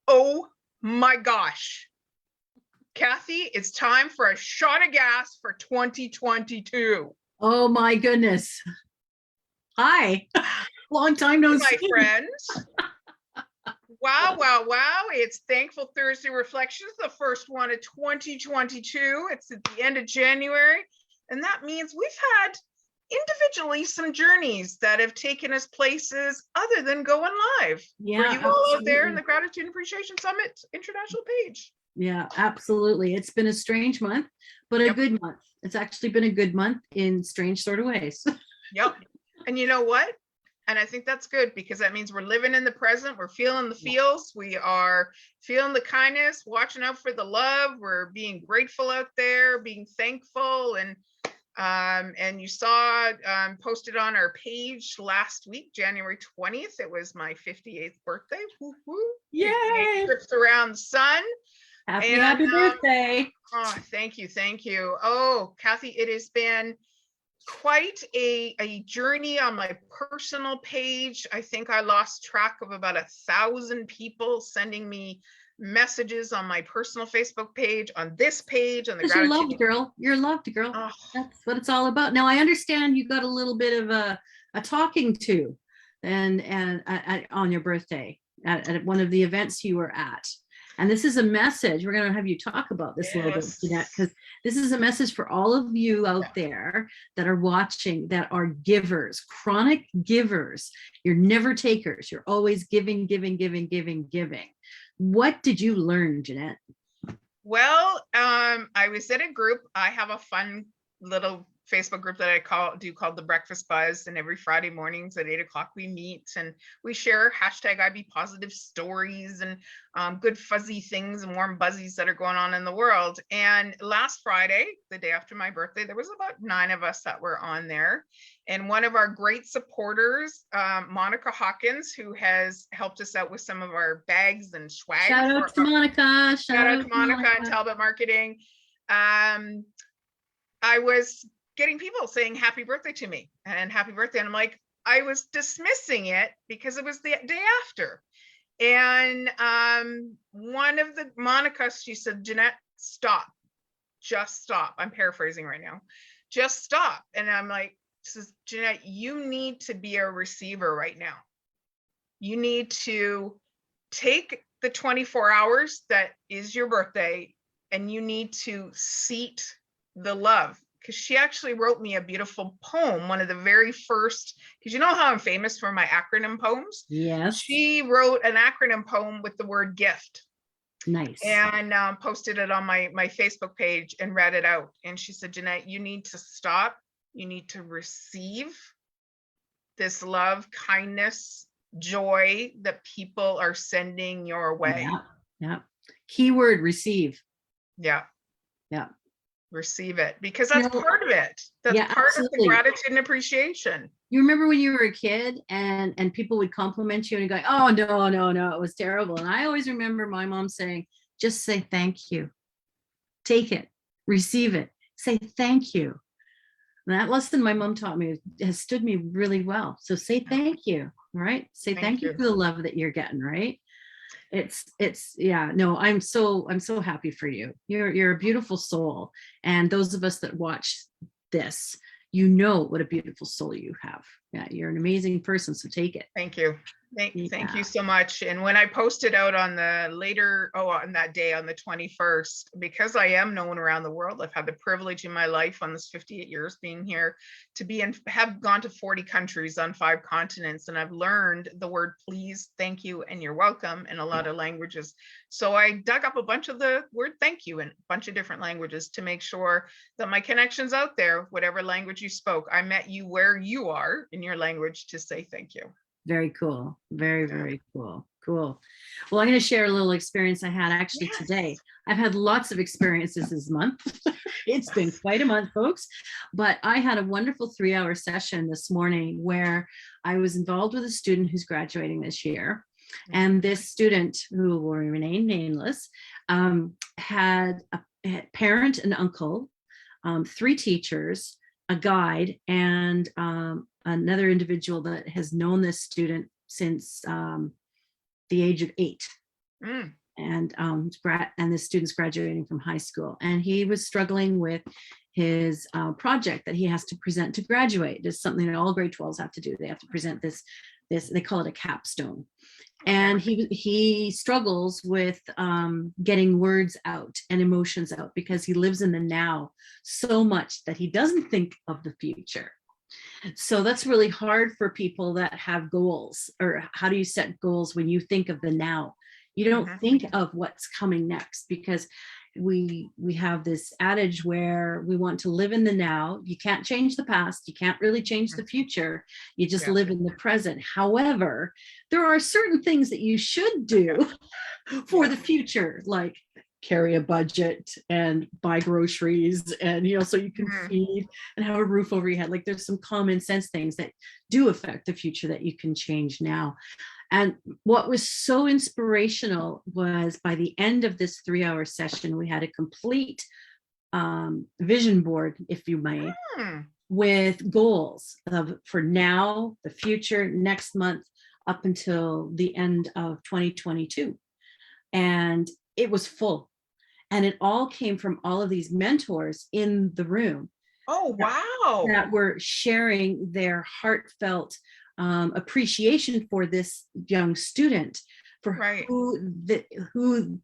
Oh my gosh. Kathy, it's time for a shot of gas for 2022. Oh my goodness. Hi. Long time no My see. friends. Wow, wow, wow. It's Thankful Thursday Reflections, the first one of 2022. It's at the end of January. And that means we've had individually some journeys that have taken us places other than going live. Yeah, for you all out there in absolutely. the Gratitude and Appreciation Summit International page. Yeah, absolutely. It's been a strange month, but a Yep. good month. It's actually been a good month in strange sort of ways. Yep. And you know what? And I think that's good because that means we're living in the present. We're feeling the feels. We are feeling the kindness, watching out for the love. We're being grateful out there, being thankful. And you saw posted on our page last week, January 20th. It was my 58th birthday. Woo-hoo. Yay! 58 trips around the sun. Happy birthday. Oh, thank you. Thank you. Oh, Kathy, it has been quite a journey on my personal page. I think I lost track of about 1,000 people sending me messages on my personal Facebook page, on this page, on the Because you're Gratitude. loved, girl. You're loved, girl. Oh, That's what it's all about. Now I understand you got a little bit of a talking to and on your birthday at one of the events you were at. And this is a message. We're going to have you talk about this a little bit, Jeanette, because this is a message for all of you out there that are watching, that are givers, chronic givers. You're never takers. You're always giving, giving, giving, giving, giving. What did you learn, Jeanette? Well, I was in a group. I have a fun little Facebook group that I called the Breakfast Buzz, and every Friday mornings at 8 o'clock we meet and we share hashtag I Be Positive stories and good fuzzy things and warm buzzies that are going on in the world. And last Friday, the day after my birthday, there was about 9 of us that were on there. And one of our great supporters, Monica Hawkins, who has helped us out with some of our bags and swag. Shout out to Monica. Shout out to Monica and Talbot Marketing. I was getting people saying happy birthday to me and happy birthday. And I'm like, I was dismissing it because it was the day after. And one of the Monica, she said, Jeanette, stop, just stop. I'm paraphrasing right now. Just stop. And I'm like, says, Jeanette, you need to be a receiver right now. You need to take the 24 hours that is your birthday and you need to seat the love. Because she actually wrote me a beautiful poem, one of the very first, because you know how I'm famous for my acronym poems? Yes. She wrote an acronym poem with the word gift. Nice. And posted it on my Facebook page and read it out. And she said, Jeanette, you need to stop. You need to receive this love, kindness, joy that people are sending your way. Yeah. Keyword receive. Yeah. Receive it, because that's part of it. That's part absolutely. Of the gratitude and appreciation. You remember when you were a kid and people would compliment you and go, oh, no, it was terrible. And I always remember my mom saying, just say thank you. Take it, receive it, say thank you. And that lesson my mom taught me has stood me really well. So say thank you, right? Say thank you for the love that you're getting, right? Yeah, no, I'm so happy for you. You're a beautiful soul. And those of us that watch this, you know what a beautiful soul you have. Yeah, you're an amazing person. So take it. Thank you. Thank you so much. And when I posted out on the on that day on the 21st, because I am known around the world, I've had the privilege in my life on this 58 years being here to be have gone to 40 countries on 5 continents. And I've learned the word please, thank you, and you're welcome in a lot of languages. So I dug up a bunch of the word thank you in a bunch of different languages to make sure that my connections out there, whatever language you spoke, I met you where you are in your language to say thank you. Very cool. Very cool. Well, I'm going to share a little experience I had actually today. I've had lots of experiences this month. It's been quite a month, folks, but I had a wonderful 3-hour session this morning where I was involved with a student who's graduating this year. And this student, who will remain nameless, had a parent and uncle, 3 teachers, a guide, and another individual that has known this student since the age of 8. Mm. and the student's graduating from high school, and he was struggling with his project that he has to present to graduate. It's something that all grade 12s have to do. They have to present this they call it a capstone. And he struggles with getting words out and emotions out because he lives in the now so much that he doesn't think of the future. So that's really hard for people that have goals. Or how do you set goals when you think of the now? You don't think of what's coming next, because we have this adage where we want to live in the now. You can't change the past. You can't really change the future. You just live in the present. However, there are certain things that you should do for the future, like carry a budget and buy groceries, and so you can feed and have a roof over your head. Like, there's some common sense things that do affect the future that you can change now. And what was so inspirational was, by the end of this 3-hour session, we had a complete vision board, if you may, with goals for now, the future, next month, up until the end of 2022. And it was full. And it all came from all of these mentors in the room. Oh, wow. That were sharing their heartfelt appreciation for this young student, for who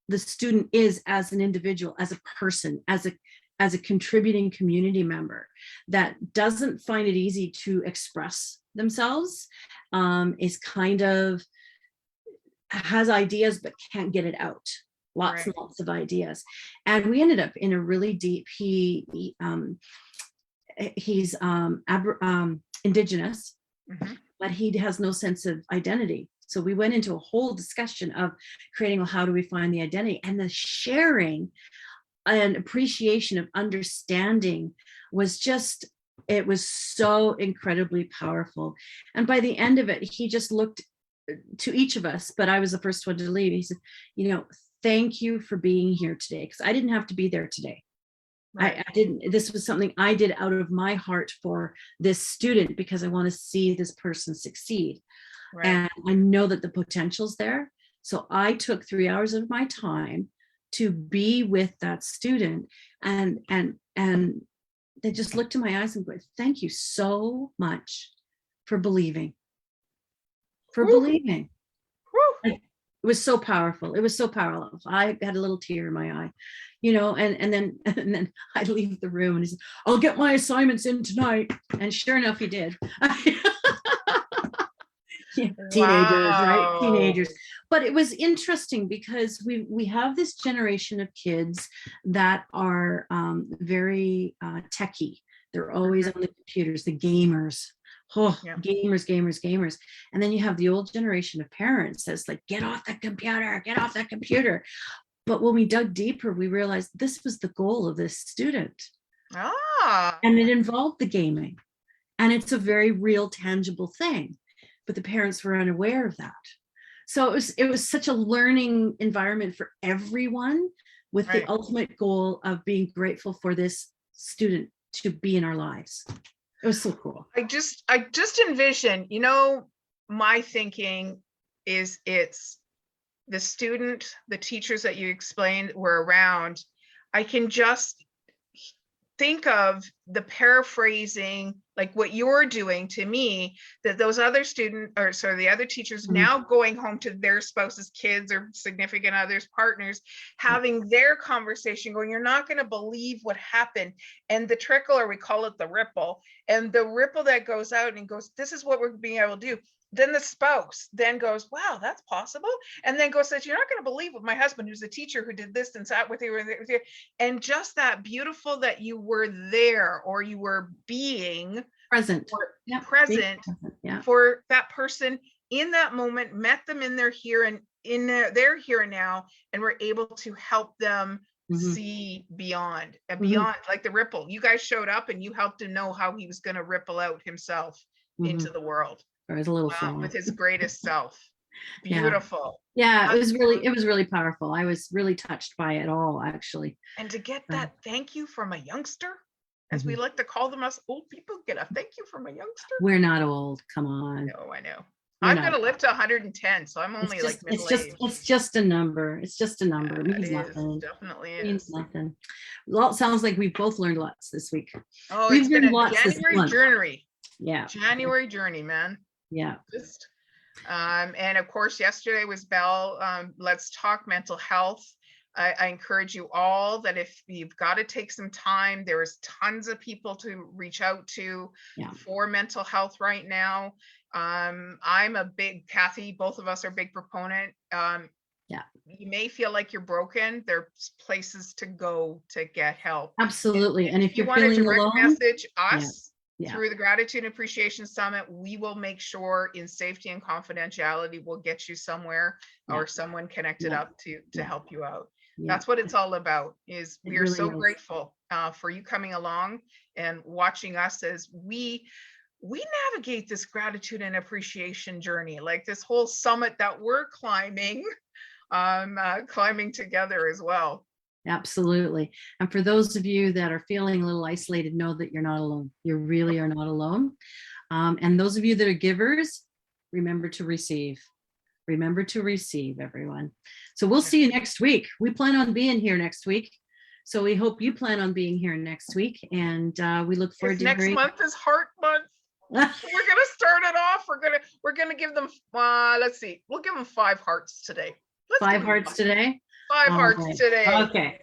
the student is as an individual, as a person, as a contributing community member that doesn't find it easy to express themselves, is kind of has ideas but can't get it out. Lots and lots of ideas. And we ended up in a really deep, he's Indigenous, but he has no sense of identity. So we went into a whole discussion of creating, well, how do we find the identity? And the sharing and appreciation of understanding was just, it was so incredibly powerful. And by the end of it, he just looked to each of us, but I was the first one to leave. He said, thank you for being here today, because I didn't have to be there today. I didn't, this was something I did out of my heart for this student, because I want to see this person succeed. And I know that the potential's there. So I took 3 hours of my time to be with that student, and they just looked in my eyes and go, thank you so much for believing. Believing. It was so powerful. It was so powerful. I had a little tear in my eye, and then I leave the room, and he said, I'll get my assignments in tonight. And sure enough, he did. Teenagers, right? Teenagers. But it was interesting because we have this generation of kids that are very techie. They're always on the computers, the gamers. Gamers. And then you have the old generation of parents that's like, get off that computer. But when we dug deeper, we realized this was the goal of this student. And it involved the gaming. And it's a very real, tangible thing. But the parents were unaware of that. So it was such a learning environment for everyone, with the ultimate goal of being grateful for this student to be in our lives. It was so cool. I just envision, my thinking is, it's the student, the teachers that you explained were around. I can just think of the paraphrasing, like what you're doing to me, that those other the other teachers now going home to their spouses, kids, or significant others, partners, having their conversation, going, you're not going to believe what happened. And the trickle, or we call it the ripple, and the ripple that goes out and goes, this is what we're being able to do. Then the spouse then goes, wow, that's possible. And then says, you're not going to believe what my husband, who's a teacher, who did this and sat with you. And just that beautiful that you were there, or you were being present, for that person in that moment, met them in their here and in their here and now, and were able to help them see beyond and beyond, like the ripple. You guys showed up and you helped him know how he was going to ripple out himself into the world. Or his little with his greatest self. Beautiful. Yeah, it was really powerful. I was really touched by it all, actually. And to get that thank you from a youngster, as we like to call them, us old people, get a thank you from a youngster. We're not old. Come on. No, I know. I'm gonna live to 110, so I'm only like it's middle-aged. just a number. It's just a number. It Yeah, means it is, nothing. definitely It means is. nothing. Well, it sounds like we've both learned lots this week. Oh, We've it's been learned a lots this January month. journey. Yeah. January journey, man. Yeah. Just, and of course, yesterday was Bell. Let's talk mental health. I encourage you all that if you've got to take some time, there is tons of people to reach out to Yeah. for mental health right now. I'm a big, Kathy, both of us are big proponent. Yeah. You may feel like you're broken. There's places to go to get help. Absolutely. And if You you're want to feeling direct alone, message yeah. us through the Gratitude and Appreciation Summit, we will make sure in safety and confidentiality, we'll get you somewhere or someone connected up to help you out. That's what it's all about. Is we are so grateful for you coming along and watching us as we navigate this gratitude and appreciation journey, like this whole summit that we're climbing, climbing together as well. Absolutely. And for those of you that are feeling a little isolated, know that you're not alone. You really are not alone. And those of you that are givers, remember to receive. Remember to receive, everyone. So we'll see you next week. We plan on being here next week. So we hope you plan on being here next week. And we look forward to next month is Heart Month. We're gonna start it off. We're gonna give them let's see, we'll give them 5 hearts today. 5 hearts today. 5 hearts today. Okay.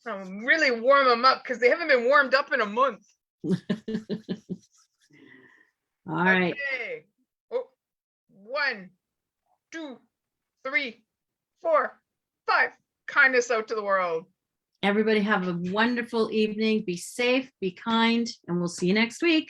I'll really warm them up because they haven't been warmed up in a month. All right. Okay. Oh, 1, 2, 3, 4, 5. Kindness out to the world. Everybody have a wonderful evening. Be safe, be kind, and we'll see you next week.